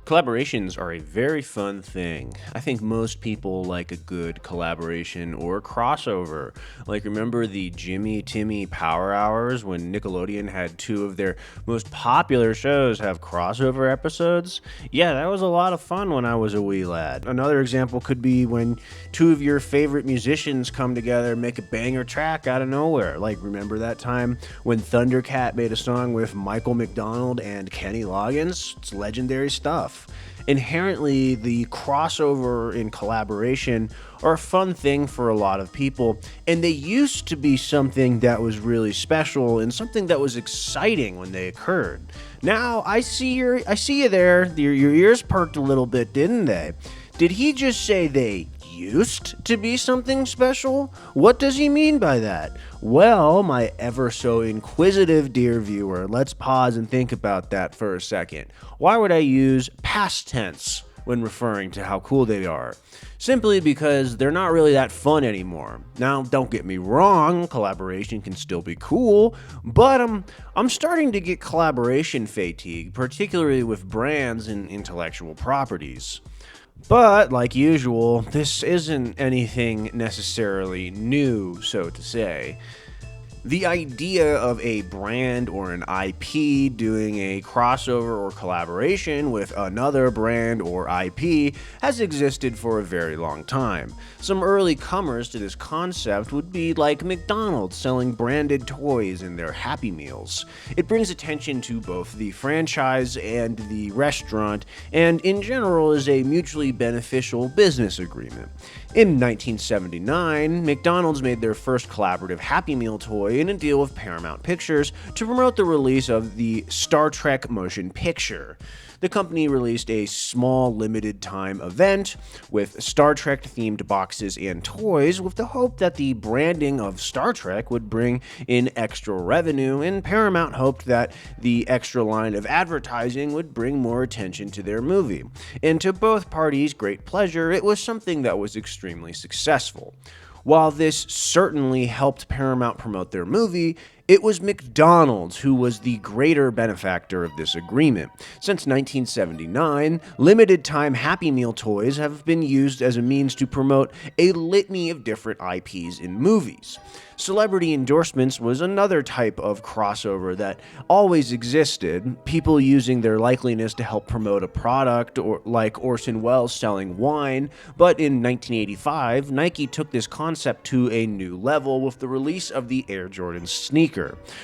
Collaborations are a very fun thing. I think most people like a good collaboration or crossover. Like, remember the Jimmy Timmy Power Hours when Nickelodeon had two of their most popular shows have crossover episodes? Yeah, that was a lot of fun when I was a wee lad. Another example could be when two of your favorite musicians come together and make a banger track out of nowhere. Like, remember that time when Thundercat made a song with Michael McDonald and Kenny Loggins? It's legendary stuff. Inherently, the crossover and collaboration are a fun thing for a lot of people, and they used to be something that was really special and something that was exciting when they occurred. Now, I see you there. Your ears perked a little bit, didn't they? Did he just say they used to be something special? What does he mean by that? Well, my ever so inquisitive dear viewer, let's pause and think about that for a second. Why would I use past tense when referring to how cool they are? Simply because they're not really that fun anymore. Now, don't get me wrong, collaboration can still be cool, but I'm starting to get collaboration fatigue, particularly with brands and intellectual properties. But, like usual, this isn't anything necessarily new, so to say. The idea of a brand or an IP doing a crossover or collaboration with another brand or IP has existed for a very long time. Some early comers to this concept would be like McDonald's selling branded toys in their Happy Meals. It brings attention to both the franchise and the restaurant, and in general is a mutually beneficial business agreement. In 1979, McDonald's made their first collaborative Happy Meal toy in a deal with Paramount Pictures to promote the release of the Star Trek motion picture. The company released a small limited time event with Star Trek themed boxes and toys with the hope that the branding of Star Trek would bring in extra revenue, and Paramount hoped that the extra line of advertising would bring more attention to their movie. And to both parties' great pleasure, it was something that was extremely successful. While this certainly helped Paramount promote their movie, it was McDonald's who was the greater benefactor of this agreement. Since 1979, limited-time Happy Meal toys have been used as a means to promote a litany of different IPs in movies. Celebrity endorsements was another type of crossover that always existed, people using their likeliness to help promote a product, or like Orson Welles selling wine, but in 1985, Nike took this concept to a new level with the release of the Air Jordan sneaker.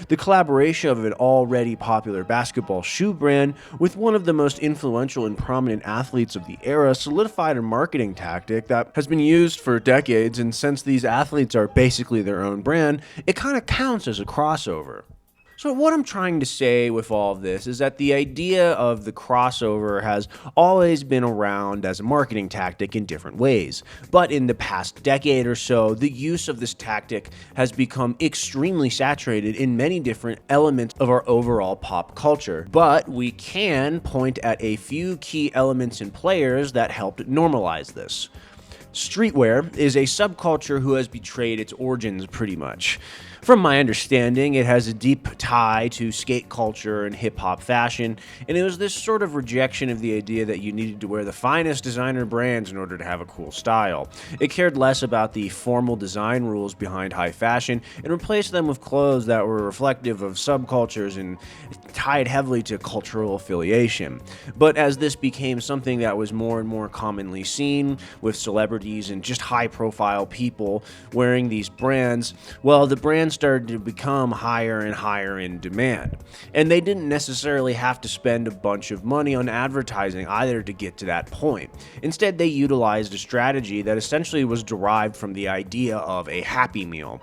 The collaboration of an already popular basketball shoe brand with one of the most influential and prominent athletes of the era solidified a marketing tactic that has been used for decades, and since these athletes are basically their own brand, it kind of counts as a crossover. So what I'm trying to say with all of this is that the idea of the crossover has always been around as a marketing tactic in different ways. But in the past decade or so, the use of this tactic has become extremely saturated in many different elements of our overall pop culture. But we can point at a few key elements and players that helped normalize this. Streetwear is a subculture who has betrayed its origins pretty much. From my understanding, it has a deep tie to skate culture and hip-hop fashion, and it was this sort of rejection of the idea that you needed to wear the finest designer brands in order to have a cool style. It cared less about the formal design rules behind high fashion and replaced them with clothes that were reflective of subcultures and tied heavily to cultural affiliation. But as this became something that was more and more commonly seen with celebrities and just high-profile people wearing these brands, well, the brands started to become higher and higher in demand. And they didn't necessarily have to spend a bunch of money on advertising either to get to that point. Instead, they utilized a strategy that essentially was derived from the idea of a Happy Meal.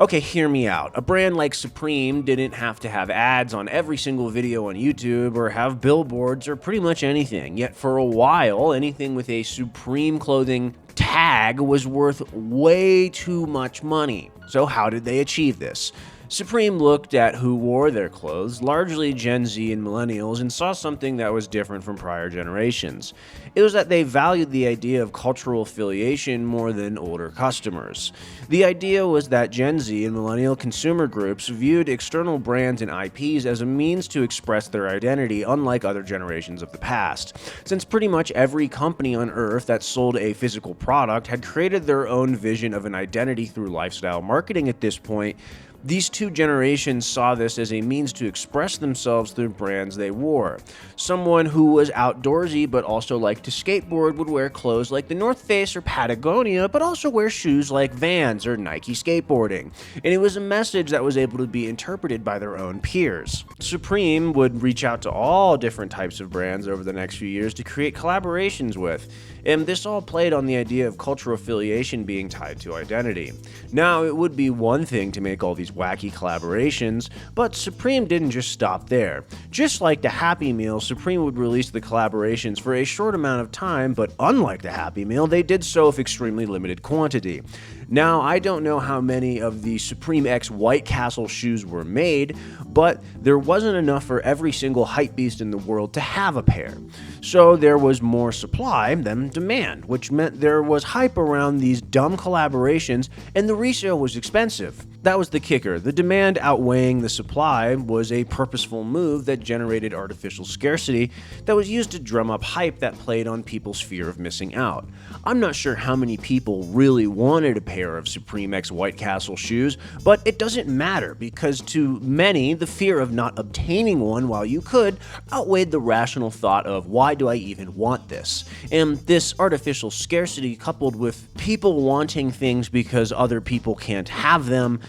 Okay, hear me out. A brand like Supreme didn't have to have ads on every single video on YouTube or have billboards or pretty much anything. Yet for a while, anything with a Supreme clothing tag was worth way too much money. So how did they achieve this? Supreme looked at who wore their clothes, largely Gen Z and millennials, and saw something that was different from prior generations. It was that they valued the idea of cultural affiliation more than older customers. The idea was that Gen Z and millennial consumer groups viewed external brands and IPs as a means to express their identity, unlike other generations of the past. Since pretty much every company on Earth that sold a physical product had created their own vision of an identity through lifestyle marketing at this point, these two generations saw this as a means to express themselves through brands they wore. Someone who was outdoorsy but also liked to skateboard would wear clothes like the North Face or Patagonia, but also wear shoes like Vans or Nike skateboarding. And it was a message that was able to be interpreted by their own peers. Supreme would reach out to all different types of brands over the next few years to create collaborations with, and this all played on the idea of cultural affiliation being tied to identity. Now, it would be one thing to make all these wacky collaborations, but Supreme didn't just stop there. Just like the Happy Meal, Supreme would release the collaborations for a short amount of time, but unlike the Happy Meal, they did so with extremely limited quantity. Now, I don't know how many of the Supreme X White Castle shoes were made, but there wasn't enough for every single hypebeast in the world to have a pair. So there was more supply than demand, which meant there was hype around these dumb collaborations, and the resale was expensive. That was the kicker. The demand outweighing the supply was a purposeful move that generated artificial scarcity that was used to drum up hype that played on people's fear of missing out. I'm not sure how many people really wanted a pair of Supreme X White Castle shoes, but it doesn't matter because to many, the fear of not obtaining one while you could outweighed the rational thought of why do I even want this? And this artificial scarcity coupled with people wanting things because other people can't have them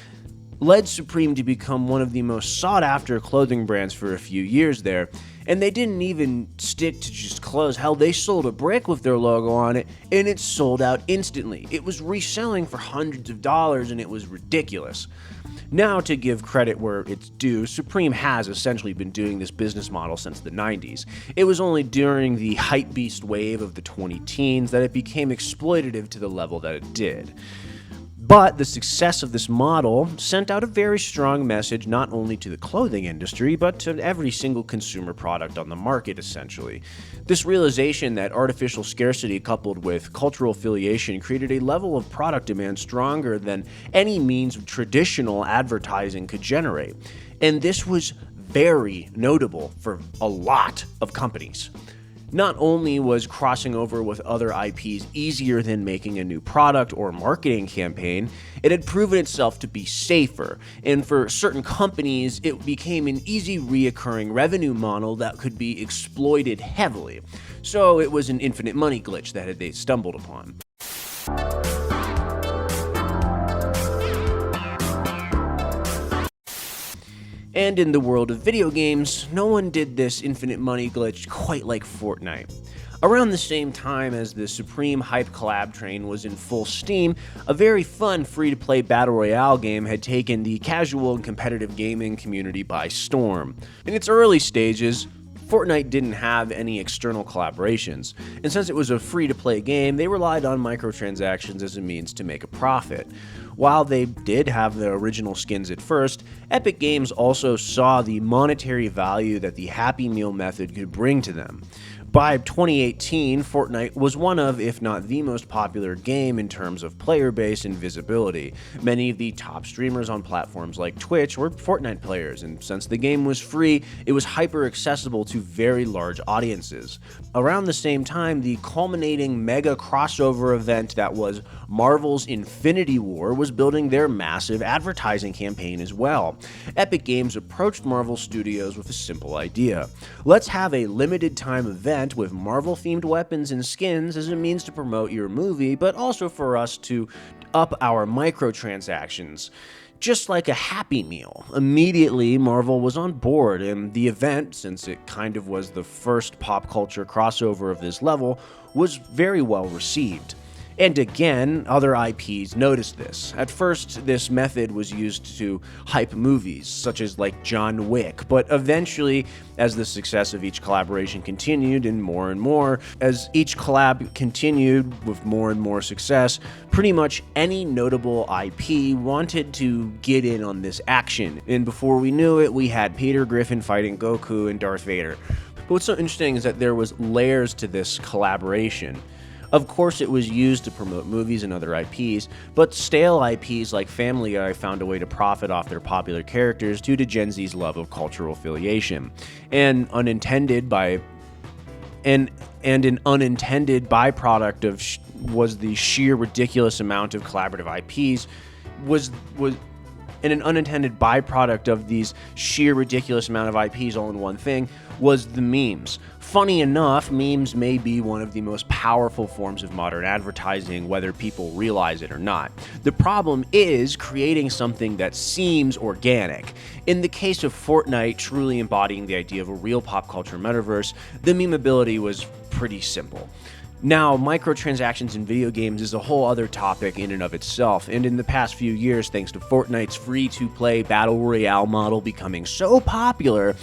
led Supreme to become one of the most sought-after clothing brands for a few years there. And they didn't even stick to just clothes. Hell, they sold a brick with their logo on it, and it sold out instantly. It was reselling for hundreds of dollars, and it was ridiculous. Now, to give credit where it's due, Supreme has essentially been doing this business model since the 90s. It was only during the hypebeast wave of the 2010s that it became exploitative to the level that it did. But the success of this model sent out a very strong message not only to the clothing industry, but to every single consumer product on the market, essentially. This realization that artificial scarcity coupled with cultural affiliation created a level of product demand stronger than any means of traditional advertising could generate. And this was very notable for a lot of companies. Not only was crossing over with other IPs easier than making a new product or marketing campaign, it had proven itself to be safer, and for certain companies, it became an easy reoccurring revenue model that could be exploited heavily. So it was an infinite money glitch that they stumbled upon. And in the world of video games, no one did this infinite money glitch quite like Fortnite. Around the same time as the Supreme hype collab train was in full steam, a very fun free-to-play battle royale game had taken the casual and competitive gaming community by storm. In its early stages, Fortnite didn't have any external collaborations, and since it was a free-to-play game, they relied on microtransactions as a means to make a profit. While they did have the original skins at first, Epic Games also saw the monetary value that the Happy Meal method could bring to them. By 2018, Fortnite was one of, if not the most popular game in terms of player base and visibility. Many of the top streamers on platforms like Twitch were Fortnite players, and since the game was free, it was hyper accessible to very large audiences. Around the same time, the culminating mega crossover event that was Marvel's Infinity War was building their massive advertising campaign as well. Epic Games approached Marvel Studios with a simple idea. Let's have a limited time event with Marvel-themed weapons and skins as a means to promote your movie, but also for us to up our microtransactions. Just like a Happy Meal. Immediately, Marvel was on board, and the event, since it kind of was the first pop culture crossover of this level, was very well received. And again, other IPs noticed this. At first, this method was used to hype movies, such as like John Wick, but eventually, as the success of each collaboration continued and more, as each collab continued with more and more success, pretty much any notable IP wanted to get in on this action. And before we knew it, we had Peter Griffin fighting Goku and Darth Vader. But what's so interesting is that there was layers to this collaboration. Of course, it was used to promote movies and other IPs, but stale IPs like Family Guy found a way to profit off their popular characters due to Gen Z's love of cultural affiliation. And an unintended byproduct of was the sheer ridiculous amount of collaborative IPs and an unintended byproduct of these sheer ridiculous amount of IPs all in one thing was the memes. Funny enough, memes may be one of the most powerful forms of modern advertising, whether people realize it or not. The problem is creating something that seems organic. In the case of Fortnite truly embodying the idea of a real pop culture metaverse, the memeability was pretty simple. Now, microtransactions in video games is a whole other topic in and of itself, and in the past few years, thanks to Fortnite's free-to-play Battle Royale model becoming so popular,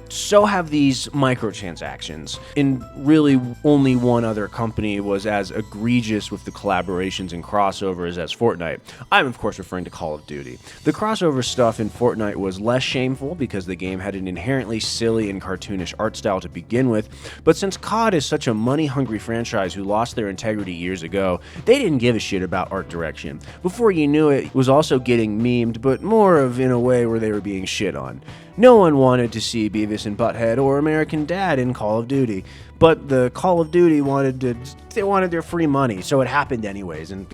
so have these microtransactions. And really, only one other company was as egregious with the collaborations and crossovers as Fortnite. I'm, of course, referring to Call of Duty. The crossover stuff in Fortnite was less shameful because the game had an inherently silly and cartoonish art style to begin with, but since COD is such a money-hungry franchise who lost their integrity years ago, they didn't give a shit about art direction. Before you knew it, it was also getting memed, but more of in a way where they were being shit on. No one wanted to see Beavis and Butthead or American Dad in Call of Duty, but the Call of Duty wanted their free money, so it happened anyways, and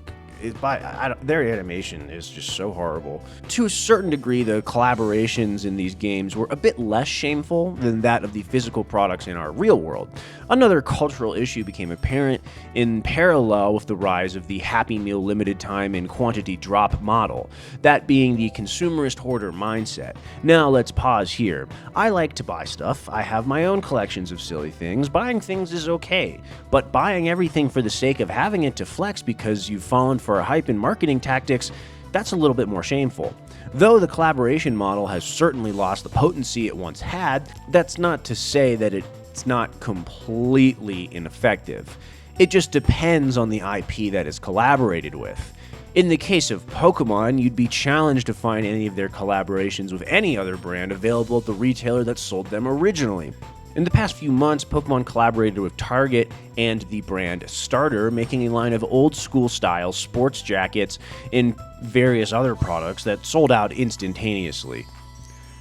their animation is just so horrible. To a certain degree, the collaborations in these games were a bit less shameful than that of the physical products in our real world. Another cultural issue became apparent in parallel with the rise of the Happy Meal limited time and quantity drop model, that being the consumerist hoarder mindset. Now let's pause here. I like to buy stuff. I have my own collections of silly things. Buying things is okay, but buying everything for the sake of having it to flex because you've fallen for a hype in marketing tactics, that's a little bit more shameful. Though the collaboration model has certainly lost the potency it once had, that's not to say that it's not completely ineffective. It just depends on the IP that is collaborated with. In the case of Pokemon, you'd be challenged to find any of their collaborations with any other brand available at the retailer that sold them originally. In the past few months, Pokemon collaborated with Target and the brand Starter, making a line of old-school style sports jackets and various other products that sold out instantaneously.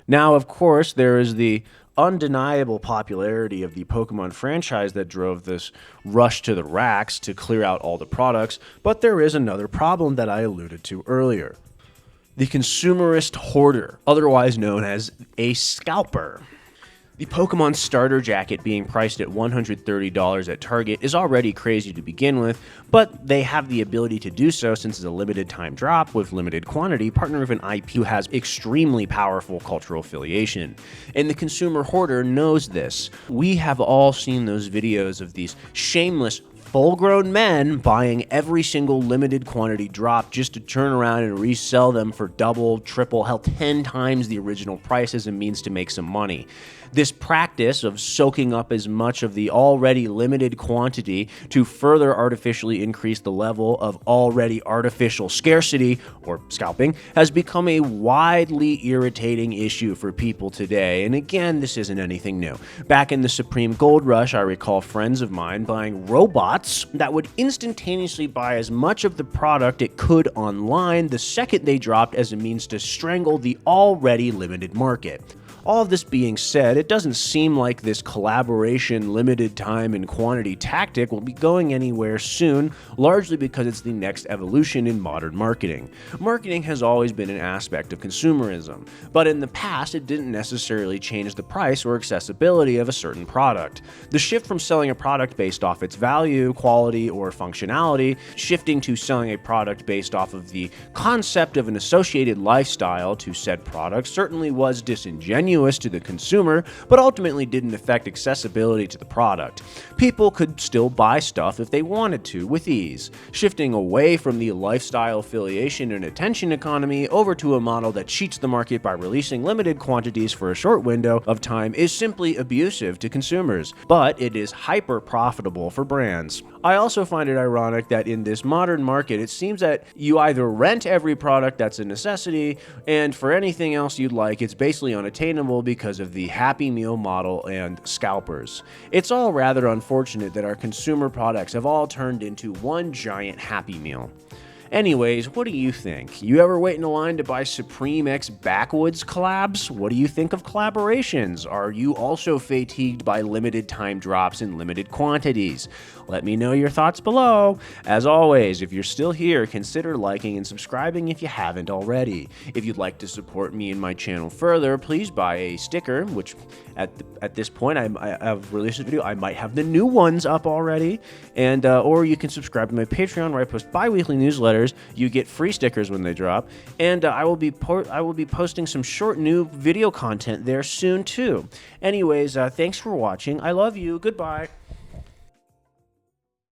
Now, of course, there is the undeniable popularity of the Pokemon franchise that drove this rush to the racks to clear out all the products, but there is another problem that I alluded to earlier. The consumerist hoarder, otherwise known as a scalper. The Pokemon starter jacket being priced at $130 at Target is already crazy to begin with, but they have the ability to do so since it's a limited time drop with limited quantity, partner with an IP who has extremely powerful cultural affiliation. And the consumer hoarder knows this. We have all seen those videos of these shameless full-grown men buying every single limited quantity drop just to turn around and resell them for double, triple, hell, 10 times the original price as a means to make some money. This practice of soaking up as much of the already limited quantity to further artificially increase the level of already artificial scarcity, or scalping, has become a widely irritating issue for people today. And again, this isn't anything new. Back in the Supreme Gold Rush, I recall friends of mine buying robots that would instantaneously buy as much of the product it could online the second they dropped as a means to strangle the already limited market. All of this being said, it doesn't seem like this collaboration, limited time, and quantity tactic will be going anywhere soon, largely because it's the next evolution in modern marketing. Marketing has always been an aspect of consumerism, but in the past it didn't necessarily change the price or accessibility of a certain product. The shift from selling a product based off its value, quality, or functionality, shifting to selling a product based off of the concept of an associated lifestyle to said product certainly was disingenuous, inconspicuous to the consumer, but ultimately didn't affect accessibility to the product. People could still buy stuff if they wanted to with ease, shifting away from the lifestyle affiliation and attention economy over to a model that cheats the market by releasing limited quantities for a short window of time is simply abusive to consumers, but it is hyper profitable for brands. I also find it ironic that in this modern market, it seems that you either rent every product that's a necessity, and for anything else you'd like, it's basically unattainable because of the Happy Meal model and Scalpers. It's all rather unfortunate that our consumer products have all turned into one giant Happy Meal. Anyways, what do you think? You ever wait in a line to buy Supreme X Backwoods collabs? What do you think of collaborations? Are you also fatigued by limited time drops in limited quantities? Let me know your thoughts below. As always, if you're still here, consider liking and subscribing if you haven't already. If you'd like to support me and my channel further, please buy a sticker, which at this point I've released this video. I might have the new ones up already, and or you can subscribe to my Patreon where I post bi-weekly newsletters. You get free stickers when they drop, and I will be posting some short new video content there soon too. Anyways, thanks for watching. I love you. Goodbye.